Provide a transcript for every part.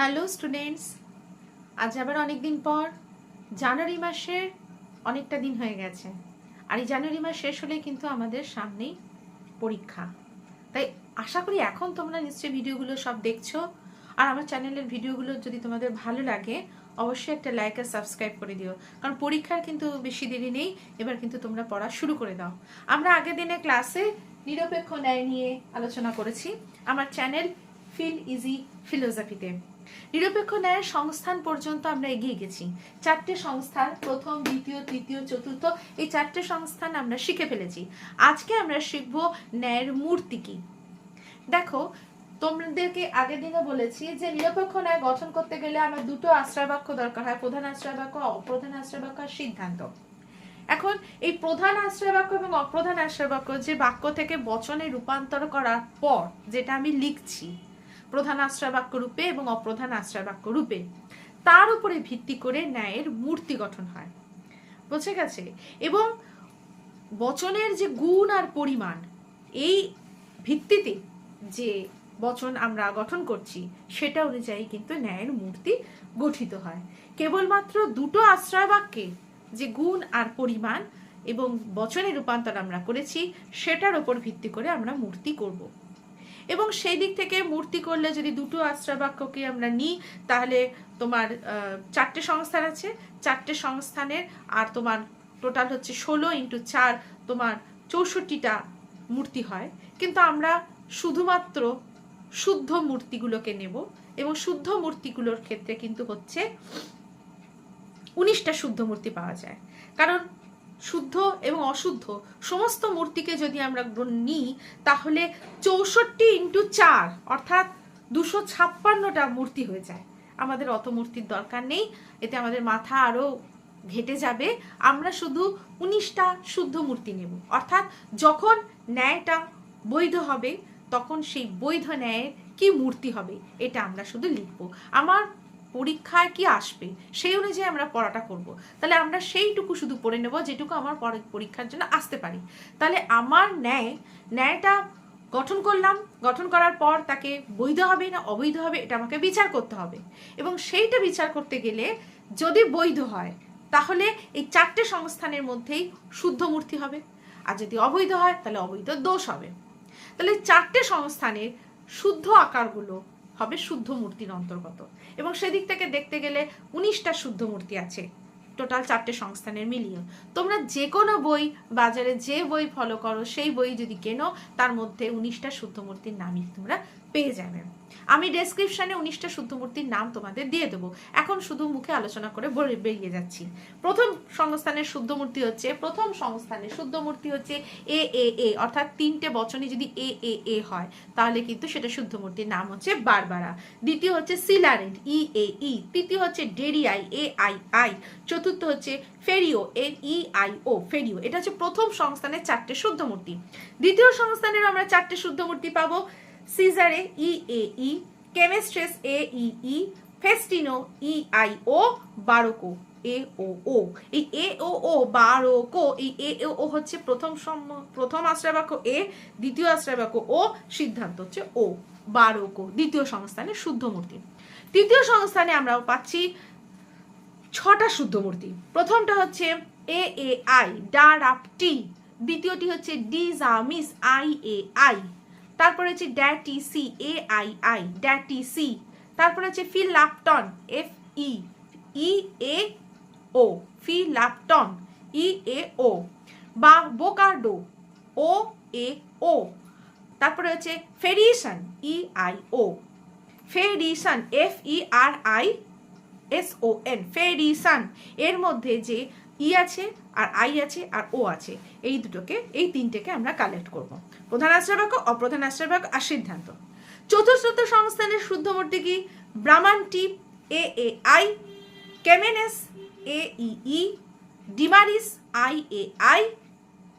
Hello students, আজ আবার অনেক দিন পর জানুয়ারি মাসের অনেকটা দিন হয়ে গেছে। আর এই জানুয়ারি মাস শেষ হলে কিন্তু আমাদের সামনেই পরীক্ষা। তাই আশা করি এখন তোমরা নিশ্চয়ই ভিডিওগুলো সব দেখছো। আর আমার চ্যানেলের ভিডিওগুলো যদি তোমাদের ভালো লাগে অবশ্যই একটা লাইক আর সাবস্ক্রাইব করে দিও, কারণ পরীক্ষার কিন্তু বেশি দেরি নেই। এবার কিন্তু তোমরা পড়া শুরু করে দাও। আমরা আগের দিনে ক্লাসে নিরপেক্ষ ন্যায় নিয়ে আলোচনা করেছি আমার চ্যানেল ফিল ইজি ফিলোসফিতে। নিরপেক্ষ ন্যায়ের সংস্থান পর্যন্ত আমরা এগিয়ে গেছি। 4টে সংস্থান, প্রথম, দ্বিতীয়, তৃতীয়, চতুর্থ, এই 4টে সংস্থান আমরা শিখে ফেলেছি। আজকে আমরা শিখব ন্যায়ের মূর্তি কি। দেখো, তোমাদেরকে আগের দিনে বলেছি যে নিরপেক্ষ ন্যায় গঠন করতে গেলে আমার দুটো আশ্রয় বাক্য দরকার হয়, প্রধান আশ্রয় বাক্য, অপ্রধান আশ্রয় বাক্য আর সিদ্ধান্ত। এখন এই প্রধান আশ্রয় বাক্য এবং অপ্রধান আশ্রয় বাক্য যে বাক্য থেকে বচনে রূপান্তর করার পর যেটা আমি লিখছি প্রধান আশ্রয় বাক্য রূপে এবং অপ্রধান আশ্রয় বাক্য রূপে, তার উপরে ভিত্তি করে ন্যায়ের মূর্তি গঠন হয়। বুঝে গেছে? এবং বচনের যে গুণ আর পরিমাণ, এই ভিত্তিতে যে বচন আমরা গঠন করছি সেটা অনুযায়ী কিন্তু ন্যায়ের মূর্তি গঠিত হয়। কেবলমাত্র দুটো আশ্রয় বাক্যে যে গুণ আর পরিমাণ এবং বচনে রূপান্তর আমরা করেছি সেটার উপর ভিত্তি করে আমরা মূর্তি করব। এবং সেই দিক থেকে মূর্তি করলে যদি দুটো আশ্রয় বাক্যকে আমরা নিই তাহলে তোমার 4টে সংস্থান আছে। 4টে সংস্থানের আর তোমার টোটাল হচ্ছে 16 × 4 তোমার 64টা মূর্তি হয়। কিন্তু আমরা শুধুমাত্র শুদ্ধ মূর্তিগুলোকে নেব এবং শুদ্ধ মূর্তিগুলোর ক্ষেত্রে কিন্তু হচ্ছে 19টা শুদ্ধ মূর্তি পাওয়া যায়। কারণ শুদ্ধ এবং অশুদ্ধ সমস্ত মূর্তিকে যদি আমরা নিই তাহলে 64 × 4 অর্থাৎ 256টা মূর্তি হয়ে যায়। আমাদের অত মূর্তির দরকার নেই, এতে আমাদের মাথা আরো ঘেটে যাবে। আমরা শুধু 19টা শুদ্ধ মূর্তি নেব। অর্থাৎ যখন ন্যায়টা বৈধ হবে তখন সেই বৈধ ন্যায়ের কি মূর্তি হবে এটা আমরা শুধু লিখবো। আমার পরীক্ষায় কি আসবে সেই অনুযায়ী আমরা পড়াটা করব। তাহলে আমরা সেইটুকু শুধু পড়ে নেব যেটুকু আমার পরীক্ষার জন্য আসতে পারি। তাহলে আমার ন্যায়টা গঠন করলাম, গঠন করার পর তাকে বৈধ হবে না অবৈধ হবে এটা আমাকে বিচার করতে হবে। এবং সেইটা বিচার করতে গেলে যদি বৈধ হয় তাহলে এই 4টে সংস্থানের মধ্যেই শুদ্ধ মূর্তি হবে, আর যদি অবৈধ হয় তাহলে অবৈধ দোষ হবে। তাহলে 4টে সংস্থানের শুদ্ধ আকারগুলো হবে শুদ্ধ মূর্তির অন্তর্গত। এবং সেদিক থেকে দেখতে গেলে 19টা শুদ্ধ মূর্তি আছে টোটাল 4টে সংস্থানের মিলিয়ে। তোমরা যে কোনো বই, বাজারে যে বই ফলো করো সেই বই যদি কেনো তার মধ্যে 19টা শুদ্ধ মূর্তির নামই তোমরা পেয়ে যাবে। আমি ডেসক্রিপশনে 19টা শুদ্ধ মূর্তির নাম তোমাদের দিয়ে দেবো। এখন শুধু মুখে আলোচনা করে বেরিয়ে যাচ্ছি। প্রথম সংস্থানের শুদ্ধ মূর্তি হচ্ছে এ এ এ, অর্থাৎ 3টে বচনে যদি এ এ এ হয় তাহলে কিন্তু সেটা শুদ্ধ মূর্তির নাম হচ্ছে বারবারা। দ্বিতীয় হচ্ছে সিলারেন্ট, ই এ ই। তৃতীয় হচ্ছে ডেরিয়াই, এ আই আই। চতুর্থ হচ্ছে ফেরিও, এন ই আই ও, ফেরিও। এটা হচ্ছে প্রথম সংস্থানের 4টে শুদ্ধ মূর্তি। দ্বিতীয় সংস্থানের আমরা 4টে শুদ্ধ মূর্তি পাবো। সিজারে, ই এ ই। কেমিস্ট্রেস, এ ই ই। ফেস্টিনো, ই আই ও। বারোকো, এ ও ও। এই এ ও ও, বারোকো, এই এ ও হচ্ছে প্রথম আশ্রয় বাক্য এ, দ্বিতীয় আশ্রয় বাক্য ও, সিদ্ধান্ত হচ্ছে ও। বারোকো দ্বিতীয় সংস্থানের শুদ্ধ মূর্তি। তৃতীয় সংস্থানে আমরা পাচ্ছি 6টা শুদ্ধ মূর্তি। প্রথমটা হচ্ছে এ এ আই, ডারাপটি। দ্বিতীয়টি হচ্ছে ডিজামিস, আই এ আই। তারপরে হচ্ছে ড্যাটি সি, এ আই আই, ড্যাটি সি। তারপরে হচ্ছে ফিলাপটন, F E E A O, ফিলাপটন, E A ও। বা বোকার্ডো, ও এ ও। তারপরে হচ্ছে Ferison, E I O. Ferison, F E R I S O N, Ferison. এর মধ্যে যে ই আছে আর আই আছে আর ও আছে, এই 3টেকে আমরা কালেক্ট করব। প্রধান আশ্রয় বাক্য, অপ্রধান আশ্রয় বাক্য আর সিদ্ধান্ত। চতুর্থ সংস্থানের শুদ্ধ মূর্তি কি? Bramantip, A A I. Camenes, A E E. Dimaris, I A I.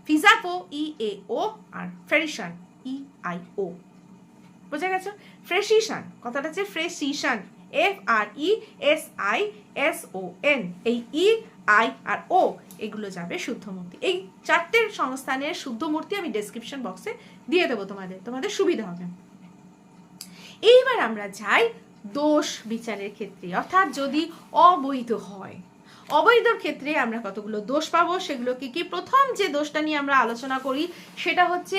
Fesapo, E A O. আর ফেরিসন, ই আই ও। বোঝা গেছে? ফ্রেসিশন, কথাটা হচ্ছে Fresison, F R E S I S O N. এই ই আই আর ও এগুলো যাবে শুদ্ধ মূর্তি। এই 4টে সংস্থানের শুদ্ধ মূর্তি আমি ডেসক্রিপশন বক্সে দিয়ে দেবো, তোমাদের সুবিধা হবে। এইবার আমরা যাই দোষ বিচারের ক্ষেত্রে, অর্থাৎ যদি অবৈধ হয়। অবৈধর ক্ষেত্রে আমরা কতগুলো দোষ পাবো, সেগুলো কি কি? প্রথম যে দোষটা নিয়ে আমরা আলোচনা করি সেটা হচ্ছে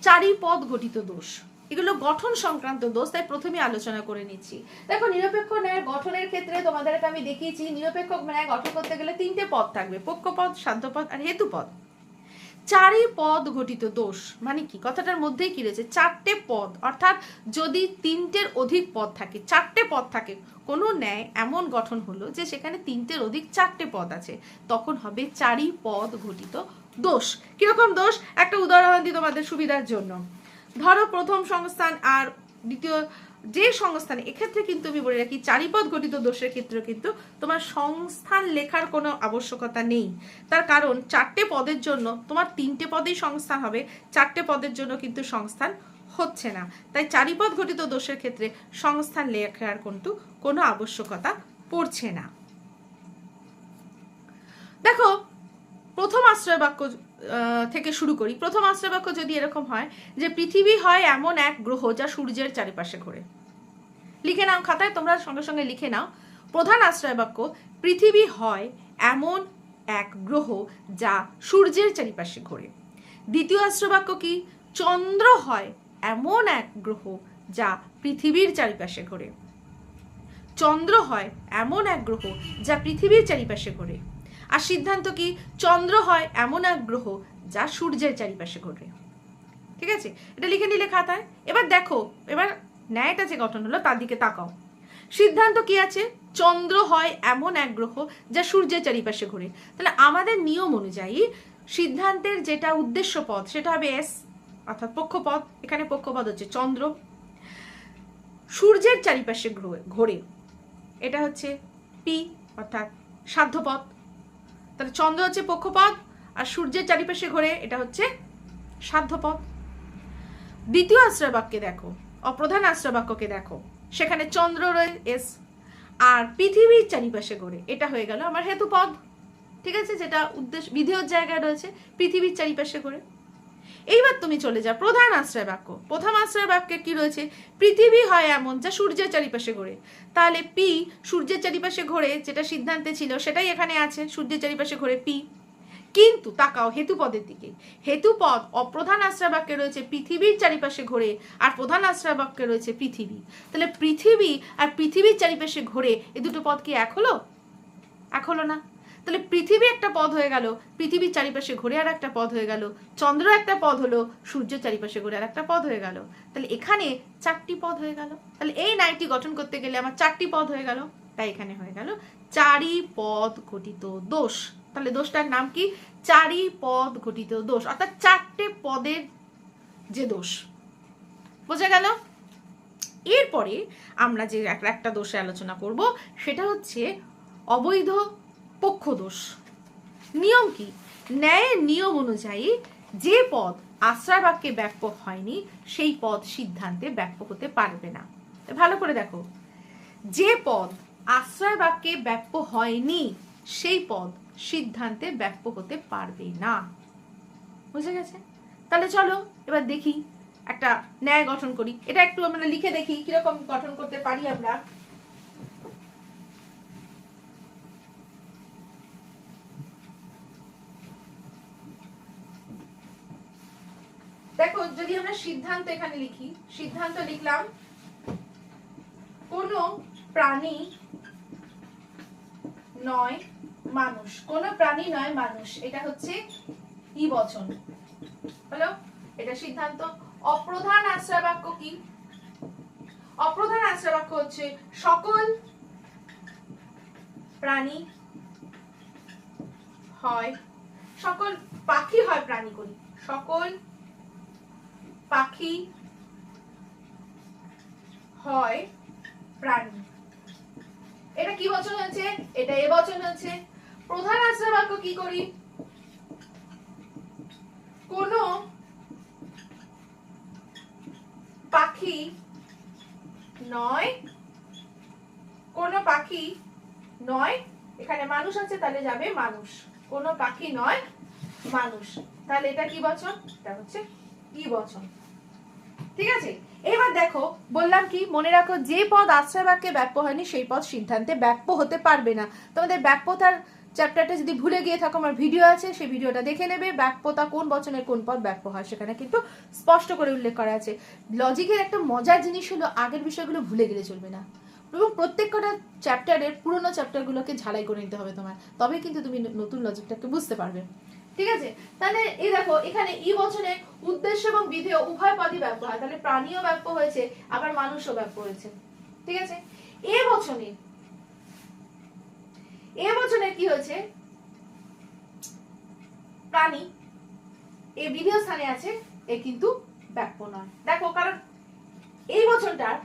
চারিপদ ঘটিত দোষ। এগুলো গঠন সংক্রান্ত দোষ, তাই প্রথমে আলোচনা করে নিচ্ছি। দেখো, নিরপেক্ষ ন্যায় গঠনের ক্ষেত্রে তোমাদেরকে আমি দেখিয়েছি, নিরপেক্ষ ন্যায় গঠন করতে গেলে 3টে পদ থাকবে, পক্ষপদ, সাধ্যপদ আর হেতুপদ। চারিপদ ঘটিত দোষ মানে কি? কথাটার মধ্যেই কি রয়েছে? 4টে পদ, অর্থাৎ যদি 3টের অধিক পদ থাকে, 4টে পদ থাকে, কোনো ন্যায় এমন গঠন হলো যে সেখানে 3টের অধিক 4টে পদ আছে, তখন হবে চারিপদ ঘটিত দোষ। কিরকম দোষ? একটা উদাহরণ দিই তোমাদের সুবিধার জন্য। ধরো, প্রথম সংস্থান আর দ্বিতীয় যে সংস্থান, এক্ষেত্রে কিন্তু আমি বলে রাখি চারিপদ ঘটিত দোষের ক্ষেত্রে কিন্তু তোমার সংস্থান লেখার কোনো আবশ্যকতা নেই। তার কারণ 4টে পদের জন্য তোমার 3টে পদেই সংস্থান হবে, 4টে পদের জন্য কিন্তু সংস্থান হচ্ছে না। তাই চারিপদ ঘটিত দোষের ক্ষেত্রে সংস্থান লেখার কিন্তু কোনো আবশ্যকতা পড়ছে না। দেখো, প্রথম আশ্রয় বাক্য থেকে শুরু করি। প্রথম আশ্রয় বাক্য যদি এরকম হয় যে পৃথিবী হয় এমন এক গ্রহ যা সূর্যের চারিপাশে ঘোরে। লিখে নাও খাতায়, তোমরা সঙ্গে সঙ্গে লিখে নাও। প্রধান আশ্রয় বাক্য, পৃথিবী হয় এমন এক গ্রহ যা সূর্যের চারিপাশে ঘোরে। দ্বিতীয় আশ্রয় বাক্য কি? চন্দ্র হয় এমন এক গ্রহ যা পৃথিবীর চারিপাশে ঘোরে। চন্দ্র হয় এমন এক গ্রহ যা পৃথিবীর চারিপাশে ঘোরে। আর সিদ্ধান্ত কি? চন্দ্র হয় এমন এক গ্রহ যা সূর্যের চারিপাশে ঘোরে। ঠিক আছে, এটা লিখে নিলে খাতায়। এবার দেখো, এবার ন্যায়টা যে গঠন হলো তার দিকে তাকাও। সিদ্ধান্ত কি আছে? চন্দ্র হয় এমন এক গ্রহ যা সূর্যের চারিপাশে ঘোরে। তাহলে আমাদের নিয়ম অনুযায়ী সিদ্ধান্তের যেটা উদ্দেশ্য পদ সেটা হবে এস, অর্থাৎ পক্ষপদ। এখানে পক্ষপদ হচ্ছে চন্দ্র, সূর্যের চারিপাশে ঘোরে, এটা হচ্ছে পি, অর্থাৎ সাধ্যপদ। তাহলে চন্দ্র হচ্ছে পক্ষপদ আর সূর্যের চারিপাশে ঘোরে, এটা হচ্ছে সাধ্যপদ। দ্বিতীয় আশ্রয় বাক্যে দেখো, অপ্রধান আশ্রয় বাক্যকে দেখো, সেখানে চন্দ্র রয়েছে এস আর পৃথিবীর চারিপাশে ঘোরে, এটা হয়ে গেল আমার হেতুপদ। ঠিক আছে, যেটা উদ্দেশ্য বিধেয়র জায়গায় রয়েছে, পৃথিবীর চারিপাশে ঘোরে। এইবার তুমি চলে যাও প্রধান আশ্রয় বাক্য। প্রথম আশ্রয় বাক্যে কি রয়েছে? পৃথিবী হয় এমন যা সূর্যের চারিপাশে ঘোরে। তাহলে পি সূর্যের চারিপাশে ঘোরে, যেটা সিদ্ধান্তে ছিল সেটাই এখানে আছে, সূর্যের চারিপাশে ঘোরে পি। কিন্তু তাকাও হেতুপদের দিকে। হেতুপদ অপ্রধান আশ্রয় বাক্যে রয়েছে পৃথিবীর চারিপাশে ঘোরে, আর প্রধান আশ্রয় বাক্যে রয়েছে পৃথিবী। তাহলে পৃথিবী আর পৃথিবীর চারিপাশে ঘোরে, এই দুটো পদ কি এক হলো? এক হলো না। তাহলে পৃথিবী একটা পদ হয়ে গেল, পৃথিবীর চারিপাশে ঘুরে আর একটা পদ হয়ে গেল, চন্দ্র একটা পদ হলো, সূর্যের চারিপাশে ঘুরে আর একটা পদ হয়ে গেল। তাহলে এখানে 4টি পদ হয়ে গেল। তাহলে এই ন্যায়টি গঠন করতে গেলে আমার 4টি পদ হয়ে গেল, তাই এখানে হয়ে গেল চারিপদ ঘটিত দোষ। তাহলে দোষটার নাম কি? চারিপদ ঘটিত দোষ, অর্থাৎ 4টে পদের যে দোষ। বোঝা গেল? এরপরে আমরা যে একটা দোষে আলোচনা করব সেটা হচ্ছে অবৈধ পক্ষ দোষ। নিয়ম কি? ন্যায়ের নিয়ম অনুযায়ী যে পদ আশ্রয় বাক্যে ব্যাপক হয়নি সেই পদ সিদ্ধান্তে ব্যাপক হতে পারবে না। ভালো করে দেখো, যে পদ আশ্রয় বাক্যে ব্যাপক হয়নি সেই পদ সিদ্ধান্তে ব্যাপক হতে পারবে না। বুঝে গেছে? তাহলে চলো এবার দেখি একটা ন্যায় গঠন করি। এটা একটু আমরা লিখে দেখি কিরকম গঠন করতে পারি আমরা। দেখো, যদি আমরা সিদ্ধান্ত এখানে লিখি, সিদ্ধান্ত লিখলাম কোনো প্রাণী নয় মানুষ, কোনো প্রাণী নয় মানুষ, এটা হচ্ছে ই বচন হলো, এটা সিদ্ধান্ত। অপ্রধান আশ্রয় বাক্য কি? অপ্রধান আশ্রয় বাক্য হচ্ছে সকল প্রাণী হয়, সকল পাখি হয় প্রাণী করি, সকল পাখি হয় প্রাণী। এটা কি বচন হয়েছে? এটা এ বচন হয়েছে। প্রধান আশ্রয় বাক্য কি করি? কোন পাখি নয়, কোন পাখি নয়, এখানে মানুষ আছে তাহলে যাবে মানুষ, কোন পাখি নয় মানুষ। তাহলে এটা কি বচন? এটা হচ্ছে ই বচন। ঠিক আছে, এবার দেখো বললাম কি, মনে রাখো যে পদ আশ্রয় বাক্যে ব্যাপ্য হয়নি সেই পদ সিদ্ধান্তে ব্যাপ্য হতে পারবে না। তোমাদের ব্যাপ্যতার চ্যাপ্টারটা যদি ভুলে গিয়ে থাকো, আমার ভিডিও আছে, সেই ভিডিওটা দেখে নেবে। ব্যাপ্যতা কোন বচনের কোন পদ ব্যাপ্য হয় সেখানে কিন্তু স্পষ্ট করে উল্লেখ করা আছে। লজিকের একটা মজার জিনিস হলো আগের বিষয়গুলো ভুলে গেলে চলবে না, এবং প্রত্যেকটা চ্যাপ্টারের পুরোনো চ্যাপ্টারগুলোকে ঝালাই করে নিতে হবে তোমার, তবে কিন্তু তুমি নতুন লজিকটাকে বুঝতে পারবে। ঠিক আছে, তাহলে এই দেখো এখানে ই বচনে উদ্দেশ্য এবং বিধেয় উভয় পদই ব্যাপ্য হয়, তাহলে প্রাণীও ব্যাপ্য হয়েছে আবার মানুষও ব্যাপ্য হয়েছে। ঠিক আছে, এ বচনে কি হয়েছে, প্রাণী এ বিধেয় স্থানে আছে, এ কিন্তু ব্যাপ্য নয়। দেখো কারণ এই বচনটার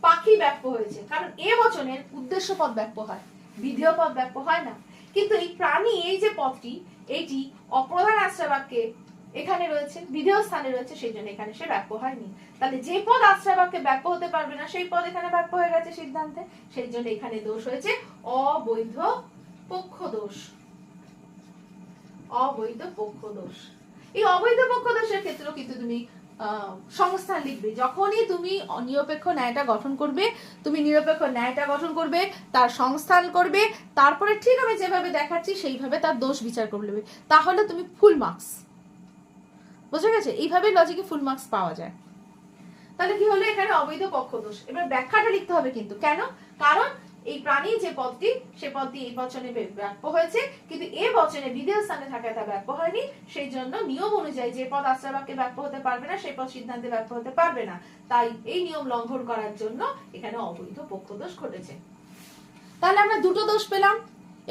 পাখি ব্যাপ্য হয়েছে, কারণ এ বচনের উদ্দেশ্য পদ ব্যাপ্য হয়, বিধেয় পদ ব্যাপ্য হয় না। কিন্তু এই প্রাণী এই যে পদটি, এইটি অপ্রধান আশ্রয় বাক্যে এখানে রয়েছে, বিধেয় স্থানে রয়েছে, সেই জন্য এখানে সে ব্যাপ্য হয়নি। তাহলে যে পদ আশ্রয় বাক্যে ব্যাপ্য হতে পারবে না সেই পদ এখানে ব্যাপ্য হয়ে গেছে সিদ্ধান্তে, সেই জন্য এখানে দোষ হয়েছে অবৈধ পক্ষ দোষ। অবৈধ পক্ষ দোষ। এই অবৈধ পক্ষ দোষের ক্ষেত্রেও কিন্তু তুমি সংস্থান লিখবে। যখনই তুমি নিরপেক্ষ ন্যায়টা গঠন করবে, তুমি নিরপেক্ষ ন্যায়টা গঠন করবে, তার সংস্থান করবে, তারপরে ঠিক আমি যেভাবে দেখাচ্ছি সেইভাবে তার দোষ বিচার করে নেবে, তাহলে তুমি ফুল মার্কস। বুঝে গেছে? এইভাবে লজিকে ফুল মার্কস পাওয়া যায়। তাহলে কি হলো, এখানে অবৈধ পক্ষ দোষ। এবার ব্যাখ্যাটা লিখতে হবে কিন্তু, কেন? কারণ এই প্রাণী যে পদটি, সে পদটি এই বচনে ব্যাপ্য হয়েছে, কিন্তু এ বচনে বিধেয় স্থানে থাকায় তা ব্যাপ্য হয়নি। সেই জন্য নিয়ম অনুযায়ী যে পদ আশ্রয় বাক্যে ব্যাপ্য হতে পারবে না সেই পদ সিদ্ধান্তে ব্যাপ্য হতে পারবে না। তাই এই নিয়ম লঙ্ঘন করার জন্য এখানে অবৈধ পক্ষ দোষ ঘটেছে। তাহলে আমরা দুটো দোষ পেলাম।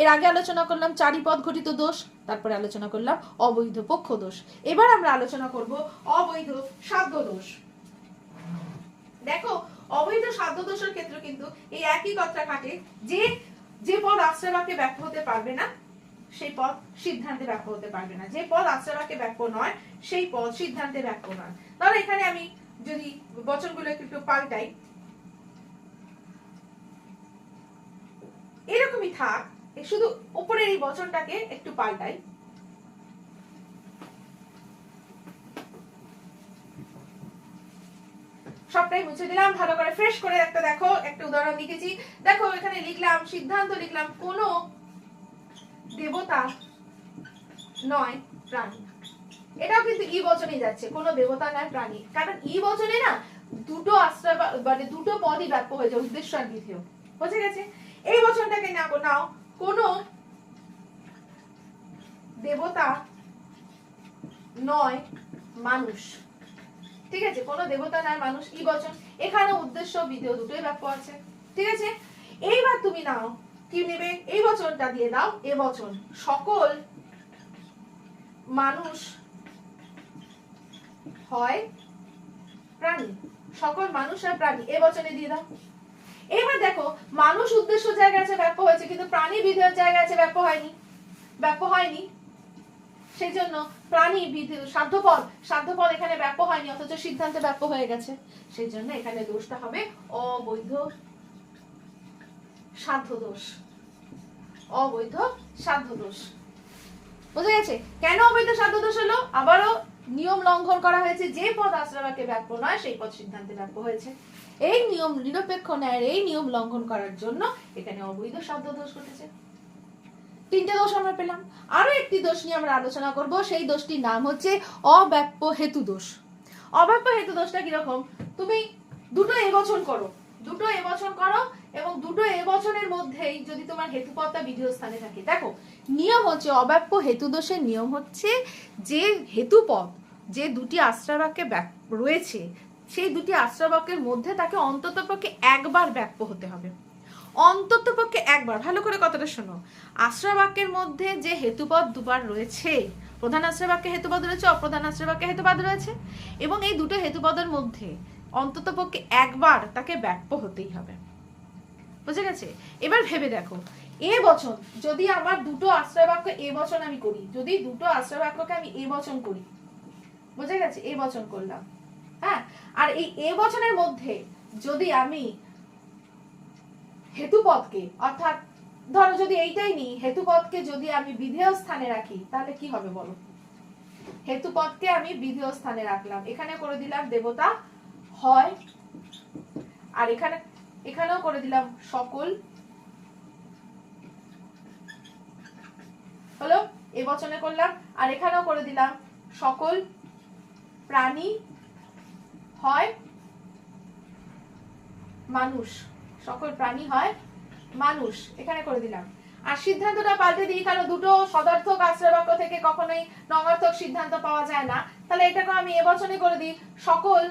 এর আগে আলোচনা করলাম চারিপদ ঘটিত দোষ, তারপরে আলোচনা করলাম অবৈধ পক্ষ দোষ। এবার আমরা আলোচনা করব অবৈধ সাধ্য দোষ। দেখো অবৈধ সাধ্য দোষের ক্ষেত্রে কিন্তু এই একই কথা খাটে, যে পদ আশ্রয় বাক্যে ব্যাপ্য হতে পারবে না সেই পদ সিদ্ধান্তে ব্যাপ্য হতে পারবে না, যে পদ আশ্রয় বাক্যে ব্যাপ্য নয় সেই পদ সিদ্ধান্তে ব্যাপ্য নয়। তাহলে এখানে আমি যদি বচনগুলো একটু পাল্টাই, এরকমই থাক, শুধু উপরের এই বচনটাকে একটু পাল্টাই। সবটাই মুছে দিলাম, ভালো করে ফ্রেশ করে একটা দেখো একটা উদাহরণ লিখেছি। দেখো এখানে লিখলাম সিদ্ধান্ত, লিখলাম কোন দেবতা নয় প্রাণী। এটাও কিন্তু ই বচনে যাচ্ছে, কোন দেবতা নয় প্রাণী, কারণ ই বচনে না দুটো আশ্রয় মানে দুটো পদই ব্যাপ্য হয়েছে, উদ্দেশ্য আর বিধেয়। বুঝে গেছে? এই বচনটাকে নাও কোন দেবতা নয় মানুষ। ঠিক আছে, কোন দেবতা নয় মানুষ, ই বচন। এখানে উদ্দেশ্য বিধেয় দুটোই ব্যাপ্য আছে। ঠিক আছে, এইবার তুমি নাও কি নেবে, এই বচনটা দিয়ে দাও এ বচন, সকল মানুষ হয় প্রাণী। সকল মানুষ হয় প্রাণী, এ বচনে দিয়ে দাও। এবার দেখো মানুষ উদ্দেশ্য জায়গা আছে ব্যাপ্য হয়েছে, কিন্তু প্রাণী বিধেয় জায়গা আছে ব্যাপ্য হয়নি। সেই জন্য প্রাণী সাধ্যপদ এখানে ব্যাপ্য হয়নি, অথচ সিদ্ধান্তে ব্যাপ্য হয়ে গেছে। সেই জন্য এখানে দোষটা হবে অবৈধ সাধ্য দোষ। অবৈধ সাধ্য দোষ। বুঝে গেছে কেন অবৈধ সাধ্য দোষ হলো? আবারও নিয়ম লঙ্ঘন করা হয়েছে, যে পদ আশ্রয় বাক্যে ব্যাপ্য নয় সেই পদ সিদ্ধান্তে ব্যাপ্য হয়েছে। এই নিয়ম নিরপেক্ষ ন্যায়ের এই নিয়ম লঙ্ঘন করার জন্য এখানে অবৈধ সাধ্য দোষ ঘটেছে। তিনটে দোষ আমরা পেলাম। আরো একটি দোষ নিয়ে আমরা আলোচনা করব, সেই দোষটির নাম হচ্ছে অব্যাপ্য হেতু দোষ। অব্যাপ্য হেতু দোষটা কিরকম? তুমি দুটো এবচন করো এবং দুটো এবচনের মধ্যেই যদি তোমার হেতুপদটা বিধেয় স্থানে থাকে। দেখো নিয়ম হচ্ছে অব্যাপ্য হেতু দোষের নিয়ম হচ্ছে যে হেতুপদ যে দুটি আশ্রয় বাক্যে রয়েছে সেই দুটি আশ্রয় বাক্যের মধ্যে তাকে অন্ততপক্ষে একবার ব্যাপ্য হতে হবে। অন্ততপক্ষে একবার। ভালো করে কথাটা শোনো, আশ্রয় বাক্যের মধ্যে যে হেতুপদ দুবার রয়েছে, প্রধান আশ্রয় বাক্যে হেতুপদ রয়েছে, অপ্রধান আশ্রয় বাক্যে হেতুপদ রয়েছে, এবং এই দুটো হেতুপদের মধ্যে অন্ততপক্ষে একবার তাকে ব্যাপ্য হতেই হবে। বুঝে গেছে? এবার ভেবে দেখো, এ বচন যদি আমার দুটো আশ্রয় বাক্য এ বচন আমি করি, যদি দুটো আশ্রয় বাক্যকে আমি এ বচন করি, বুঝে গেছে? এ বচন করলাম, হ্যাঁ, আর এই এ বচনের মধ্যে যদি আমি হেতুপদকে, অর্থাৎ ধরো যদি এইটাই নিই, হেতুপদকে যদি আমি বিধেয় স্থানে রাখি তাহলে কি হবে বলো? হেতুপদকে আমি বিধেয় স্থানে রাখলাম, এখানে করে দিলাম দেবতা হয় আর এখানেও করে দিলাম সকল, হলো এবচনে করলাম। আর এখানেও করে দিলাম সকল প্রাণী হয় মানুষ, সকল প্রাণী হয় মানুষ, এখানে করে দিলাম। আর সিদ্ধান্তটা পাল্টে দিই, কারণ দুটো সদার্থক আশ্রয় বাক্য থেকে কখনোই নঙার্থক সিদ্ধান্ত পাওয়া যায় না, তাহলে এটাকে আমি এবচনে করে দিই, সকল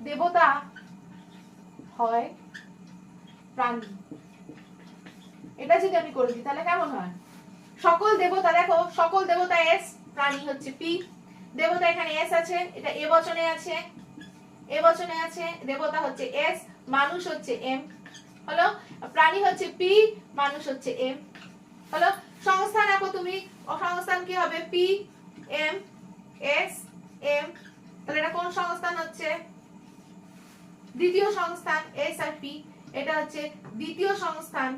দেবতা হয় প্রাণী। এটা যদি আমি করে দিই তাহলে কেমন হয়? সকল দেবতা, দেখো সকল দেবতা এস, প্রাণী হচ্ছে পি, দেবতা এখানে এস আছে, এটা এবচনে আছে, এবচনে আছে, দেবতা হচ্ছে এস, মানুষ হচ্ছে এম, হলো প্রাণী হচ্ছে পি, মানুষ হচ্ছে এম, হলো সংস্থান। আঁকো তুমি, সংস্থান কি হবে? পি এম এস এম, তাহলে এটা কোন সংস্থান হচ্ছে? দ্বিতীয় সংস্থান, এস আর পি, এটা হচ্ছে দ্বিতীয় সংস্থান,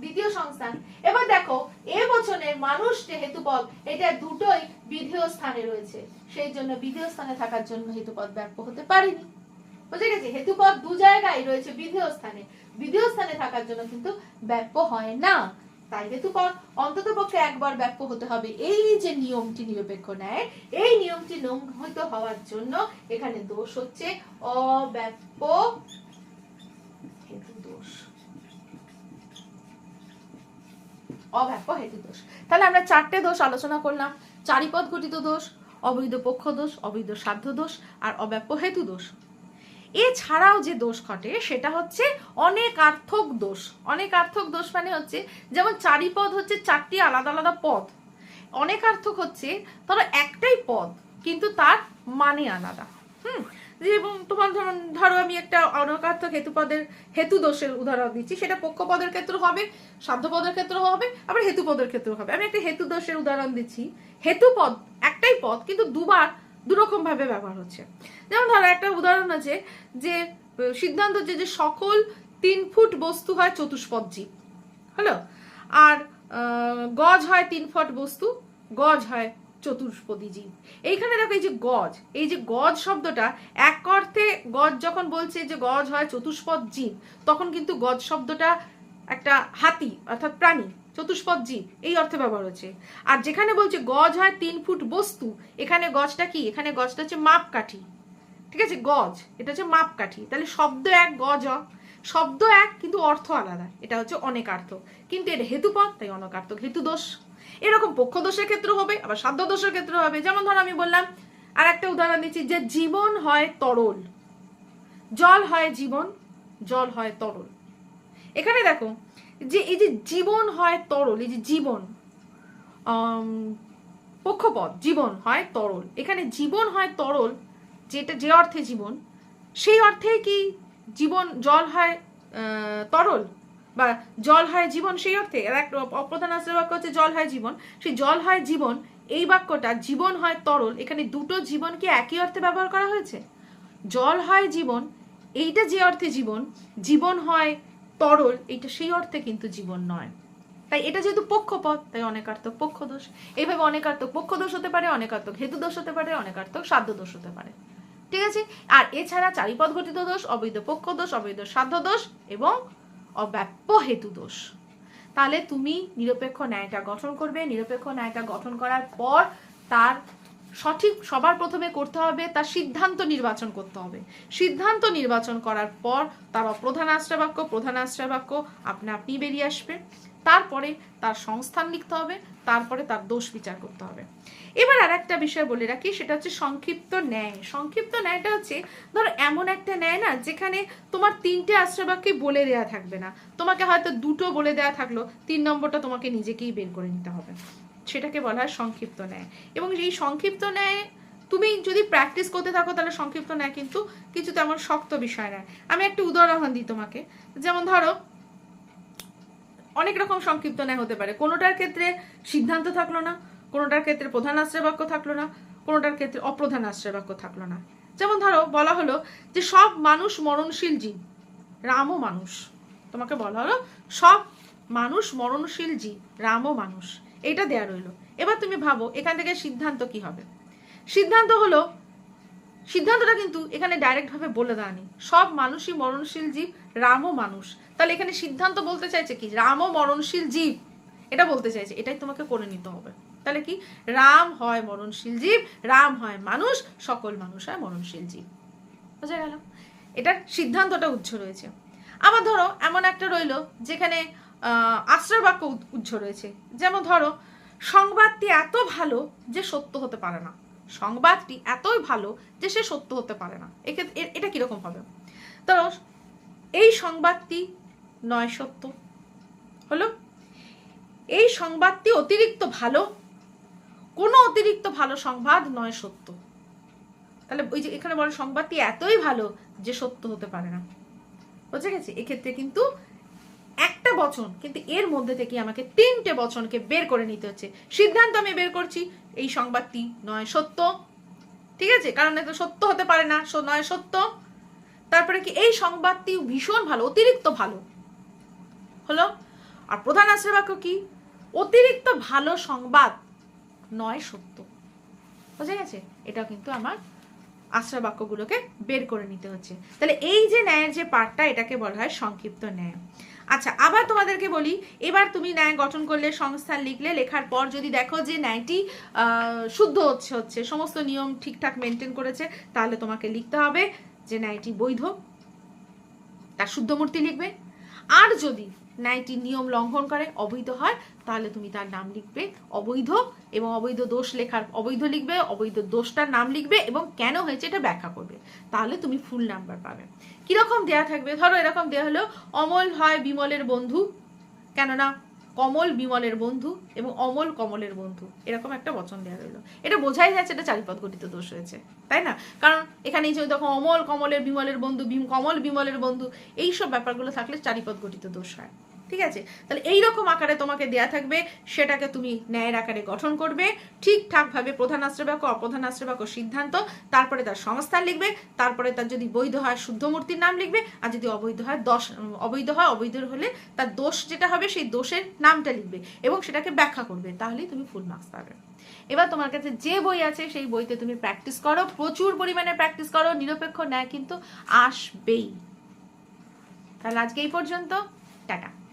দ্বিতীয় সংস্থান। এবার দেখো এবচনের মানুষ যে হেতুপদ, এটা দুটোই বিধেয় স্থানে রয়েছে, সেই জন্য বিধেয় স্থানে থাকার জন্য হেতুপদ ব্যাপ্য হতে পারেনি। বুঝে গেছে? হেতুপদ দু জায়গায় রয়েছে বিধেয় স্থানে, বিধেয় স্থানে থাকার জন্য কিন্তু ব্যাপ্য হয় না। তাই হেতুপদ অন্ততপক্ষে একবার ব্যাপ্য হতে হবে। এই যে নিয়মটি নিরপেক্ষ ন্যায়, এই নিয়মটি লঙ্ঘিত হওয়ার জন্য এখানে দোষ হচ্ছে অব্যাপ্য হেতু দোষ, অব্যাপ্য হেতু দোষ। তাহলে আমরা চারটে দোষ আলোচনা করলাম: চারিপদ ঘটিত দোষ, অবৈধ পক্ষ দোষ, অবৈধ সাধ্য দোষ আর অব্যাপ্য হেতু দোষ। এছাড়াও যে দোষ ঘটে সেটা হচ্ছে অনেকার্থক দোষ। অনেকার্থক দোষ মানে হচ্ছে, যেমন চারিপদ হচ্ছে চারটি আলাদা আলাদা পদ, অনেকার্থক হচ্ছে ধরো একটাই পদ কিন্তু তার মানে আলাদা। এবং তোমার ধরো আমি একটা অনেকার্থক হেতুপদের হেতু দোষের উদাহরণ দিচ্ছি, সেটা পক্ষপদের ক্ষেত্রে হবে, সাধ্যপদের ক্ষেত্রে হবে, আবার হেতুপদের ক্ষেত্রে হবে। আমি একটা হেতু দোষের উদাহরণ দিচ্ছি। হেতুপদ একটাই পদ কিন্তু দুবার দুরকম ভাবে ব্যবহার হচ্ছে। যেমন ধরো একটা উদাহরণ আছে যে সিদ্ধান্ত যে সকল 3 ফুট বস্তু হয় চতুষ্পদ জীব, হলো, আর গজ হয় 3 ফুট বস্তু, গজ হয় চতুষ্পদী জীব। এইখানে দেখো এই যে গজ শব্দটা, এক অর্থে গজ যখন বলছে যে গজ হয় চতুষ্পদ জীব, তখন কিন্তু গজ শব্দটা একটা হাতি অর্থাৎ প্রাণী, চতুষ্পদ জীব এই অর্থে ব্যবহার হচ্ছে। আর যেখানে বলছে গজ হয় 3 ফুট বস্তু, এখানে গজটা কি? এখানে গজটা হচ্ছে মাপকাঠি, ঠিক আছে? গজ এটা হচ্ছে মাপকাঠি। তাহলে শব্দ এক, গজ শব্দ এক কিন্তু অর্থ আলাদা, এটা হচ্ছে অনেকার্থক, কিন্তু এটা হেতুপদ তাই অনেকার্থক হেতু দোষ। এরকম পক্ষ দোষের ক্ষেত্রে হবে, আবার সাধ্য দোষের ক্ষেত্রে হবে। যেমন ধরো আমি বললাম, আর একটা উদাহরণ দিচ্ছি, যে জীবন হয় তরল, জল হয় জীবন, জল হয় তরল। এখানে দেখো যে এই যে জীবন হয় তরল, এই যে জীবন পক্ষপদ, জীবন হয় তরল, এখানে জীবন হয় তরল, যেটা যে অর্থে জীবন, সেই অর্থে কি জীবন জল হয় তরল বা জল হয় জীবন সেই অর্থে? অপ্রধান আশ্রয় বাক্য হচ্ছে জল হয় জীবন, সেই জল হয় জীবন এই বাক্যটা জীবন হয় তরল, এখানে দুটো জীবন কি একই অর্থে ব্যবহার করা হয়েছে? জল হয় জীবন এইটা যে অর্থে জীবন, জীবন হয় তরল এইটা সেই অর্থে কিন্তু জীবন নয়। তাই এটা যেহেতু পক্ষপদ তাই অনেকার্থক পক্ষ দোষ। এইভাবে অনেকার্থক পক্ষ দোষ হতে পারে, অনেকার্থক হেতু দোষ হতে পারে, অনেকার্থক সাধ্য দোষ হতে পারে, ঠিক আছে? আর এছাড়া চারিপদ ঘটিত দোষ, অবৈধ পক্ষ দোষ, অবৈধ সাধ্য দোষ এবং অব্যাপ্য হেতু দোষ। তাহলে তুমি নিরপেক্ষ ন্যায়টা গঠন করবে। নিরপেক্ষ ন্যায়টা গঠন করার পর তার সঠিক সবার প্রথমে করতে হবে তার সিদ্ধান্ত নির্বাচন করতে হবে। সিদ্ধান্ত নির্বাচন করার পর তার অপ্রধান আশ্রয় বাক্য, প্রধান আশ্রয় বাক্য আপনা আপনি বেরিয়ে আসবে। তারপরে তার সংস্থান লিখতে হবে, তারপরে তার দোষ বিচার করতে হবে। এবার আর একটা বিষয় বলে রাখি, সেটা হচ্ছে সংক্ষিপ্ত ন্যায়। সংক্ষিপ্ত ন্যায়টা হচ্ছে ধরো এমন একটা ন্যায় না যেখানে তোমার 3টে আশ্রয় বাক্যে বলে দেওয়া থাকবে না, তোমাকে হয়তো 2টো বলে দেওয়া থাকলো, 3 নম্বরটা তোমাকে নিজেকেই বের করে নিতে হবে, সেটাকে বলা হয় সংক্ষিপ্ত ন্যায়। এবং এই সংক্ষিপ্ত ন্যায় তুমি যদি প্র্যাকটিস করতে থাকো তাহলে সংক্ষিপ্ত ন্যায় কিন্তু কিছু তেমন শক্ত বিষয় নয়। আমি একটা উদাহরণ দিই তোমাকে। যেমন ধরো অনেক রকম সংক্ষিপ্ত ন্যায় হতে পারে, কোনোটার ক্ষেত্রে সিদ্ধান্ত থাকলো না, কোনোটার ক্ষেত্রে প্রধান আশ্রয় বাক্য থাকলো না, কোনোটার ক্ষেত্রে অপ্রধান আশ্রয় বাক্য থাকলো না। যেমন ধরো বলা হলো যে সব মানুষ মরণশীল জীব, রামও মানুষ। তোমাকে বলা হলো সব মানুষ মরণশীল জীব, রামও মানুষ, এটা দেয়া রইলো। এবার তুমি ভাবো এখান থেকে সিদ্ধান্ত কি হবে? সিদ্ধান্ত হলো সিদ্ধান্তটা কিন্তু এখানে ডাইরেক্ট ভাবে বলে দেয়নি, সব মানুষই মরণশীল জীব, রামও মানুষ। তাহলে এখানে সিদ্ধান্ত বলতে চাইছে কি, রামও মরণশীল জীব, এটা বলতে চাইছে। এটাই তোমাকে করে নিতে হবে। তাহলে কি, রাম হয় মরণশীল জীব, রাম হয় মানুষ, সকল মানুষ হয় মরণশীল জীব। বোঝা গেল? এটার সিদ্ধান্তটা উজ্জ্ব রয়েছে। আবার ধরো এমন একটা রইল যেখানে আশ্রয় বাক্য উজ্জ্ব রয়েছে। যেমন ধরো, সংবাদটি এত ভালো যে সত্য হতে পারে না। সংবাদটি এতই ভালো যে সে সত্য হতে পারে না। এটা কিরকম হবে? ধরো, এই সংবাদটি নয় সত্য হলো, এই সংবাদটি অতিরিক্ত ভালো, কোনো অতিরিক্ত ভালো সংবাদ নয় সত্য। তাহলে ওই যে এখানে বলে সংবাদটি এতই ভালো যে সত্য হতে পারে না। বুঝে গেছে? এক্ষেত্রে কিন্তু একটা বচন, কিন্তু এর মধ্যে থেকে আমাকে 3টে বচনকে বের করে নিতে হচ্ছে। সিদ্ধান্ত আমি বের করছি, এই সংবাদটি নয় সত্য, ঠিক আছে, কারণ এটা সত্য হতে পারে না, নয় সত্য। তারপরে কি, এই সংবাদটি ভীষণ ভালো, অতিরিক্ত ভালো হলো। আর প্রধান আশ্রয় বাক্য কি, অতিরিক্ত ভালো সংবাদ নয় সত্য। বুঝে গেছে? এটাও কিন্তু আমার আশ্রয় বাক্যগুলোকে বের করে নিতে হচ্ছে। তাহলে এই যে ন্যায়ের যে পার্টটা, এটাকে বলা হয় সংক্ষিপ্ত ন্যায়। আচ্ছা, আবার তোমাদেরকে বলি, এবার তুমি ন্যায় গঠন করলে, সংস্থান লিখলে, লেখার পর যদি দেখো যে ন্যায়টি শুদ্ধ হচ্ছে, সমস্ত নিয়ম ঠিকঠাক মেনটেন করেছে, তাহলে তোমাকে লিখতে হবে যে ন্যায়টি বৈধ, তার শুদ্ধমূর্তি লিখবে। আর যদি ন্যায়টি নিয়ম লঙ্ঘন করে, অবৈধ হয়, তাহলে তুমি তার নাম লিখবে অবৈধ, এবং অবৈধ দোষ লেখার অবৈধ লিখবে, অবৈধ দোষটার নাম লিখবে এবং কেন হয়েছে এটা ব্যাখ্যা করবে। তাহলে তুমি ফুল নাম্বার পাবে। কিরকম দেয়া থাকবে? ধরো এরকম দেয়া হলো, অমল হয় বিমলের বন্ধু, কেননা কমল বিমলের বন্ধু এবং অমল কমলের বন্ধু, এরকম একটা বচন দেওয়া রইলো। এটা বোঝাই যাচ্ছে এটা চারিপদ গঠিত দোষ হয়েছে, তাই না? কারণ এখানে এই যে দেখো, অমল কমলের বিমলের বন্ধু, কমল বিমলের বন্ধু, এইসব ব্যাপারগুলো থাকলে চারিপদ গঠিত দোষ হয়। ঠিক আছে? তাহলে এইরকম আকারে তোমাকে দেয়া থাকবে, সেটাকে তুমি ন্যায়ের আকারে গঠন করবে ঠিকঠাকভাবে। প্রধান আশ্রয় বাক্য, অপ্রধান আশ্রয় বাক্য, সিদ্ধান্ত, তারপরে তার সংস্থান লিখবে, তারপরে তার যদি বৈধ হয় শুদ্ধমূর্তির নাম লিখবে, আর যদি অবৈধ হয় অবৈধ হলে তার দোষ যেটা হবে সেই দোষের নামটা লিখবে এবং সেটাকে ব্যাখ্যা করবে। তাহলেই তুমি ফুল মার্কস পাবে। এবার তোমার কাছে যে বই আছে সেই বইতে তুমি প্র্যাকটিস করো, প্রচুর পরিমাণে প্র্যাকটিস করো, নিরপেক্ষ ন্যায় কিন্তু আসবেই। তাহলে আজকে এই পর্যন্ত, টাটা।